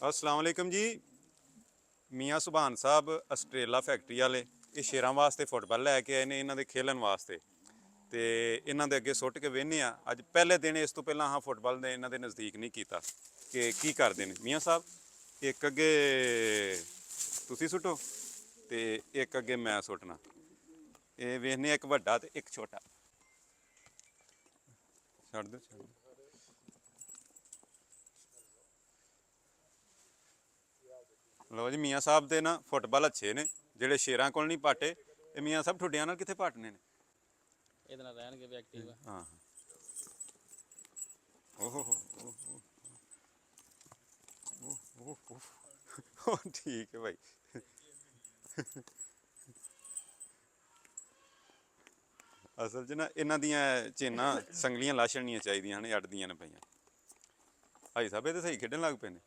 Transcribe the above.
अस्सलाम वालेकुम जी। ਮੀਆਂ ਸੁਭਾਨ ਸਾਹਿਬ ਆਸਟ੍ਰੇਲਾ ਫੈਕਟਰੀ ਵਾਲੇ ਇਹ ਸ਼ੇਰਾਂ ਵਾਸਤੇ ਫੁੱਟਬਾਲ ਲੈ ਕੇ ਆਏ ਨੇ ਇਹਨਾਂ ਦੇ ਖੇਲਣ ਵਾਸਤੇ ਤੇ ਇਹਨਾਂ ਦੇ ਅੱਗੇ ਸੁੱਟ ਕੇ ਵੇਹਨੇ ਆ। ਅੱਜ ਪਹਿਲੇ ਦਿਨ ਇਸ ਤੋਂ ਪਹਿਲਾਂ ਹਾਂ ਫੁੱਟਬਾਲ ਦੇ ਇਹਨਾਂ ਦੇ ਨਜ਼ਦੀਕ ਨਹੀਂ ਕੀਤਾ ਕਿ ਕੀ ਕਰਦੇ ਨੇ ਮੀਆਂ ਸਾਹਿਬ। ਇੱਕ ਅੱਗੇ ਤੁਸੀਂ ਸੁੱਟੋ ਤੇ ਇੱਕ ਅੱਗੇ ਮੈਂ ਸੁੱਟਣਾ। ਇਹ ਵੇਖਨੇ ਇੱਕ ਵੱਡਾ ਤੇ ਇੱਕ ਛੋਟਾ। ਛੱਡ ਦਿਓ ਛੱਡ ਦਿਓ। ਲਓ ਜੀ ਮੀਆਂ ਸਾਹਿਬ ਦੇ ਨਾ ਫੁੱਟਬਾਲ ਅੱਛੇ ਨੇ ਜਿਹੜੇ ਸ਼ੇਰਾਂ ਕੋਲ ਨਹੀਂ ਪਾਟੇ। ਇਹ ਮੀਆਂ ਸਾਹਿਬ ਠੁੱਡਿਆਂ ਨਾਲ ਕਿੱਥੇ ਪਾਟਨੇ ਨੇ? ਇਹਦੇ ਨਾਲ ਰਹਿਣਗੇ ਵੀ ਐਕਟਿਵ। ਹਾਂ ਓਹ ਓਹ ਠੀਕ ਹੈ ਭਾਈ। ਅਸਲ 'ਚ ਨਾ ਇਹਨਾਂ ਦੀਆਂ ਚੇਨਾਂ ਸੰਗਲੀਆਂ ਲਾ ਛੱਡਣੀਆਂ ਚਾਹੀਦੀਆਂ ਨੇ, ਅੱਡਦੀਆਂ ਨੇ ਪਈਆਂ। ਭਾਈ ਸਾਹਿਬ ਇਹ ਤਾਂ ਸਹੀ ਖੇਡਣ ਲੱਗ ਪਏ ਨੇ।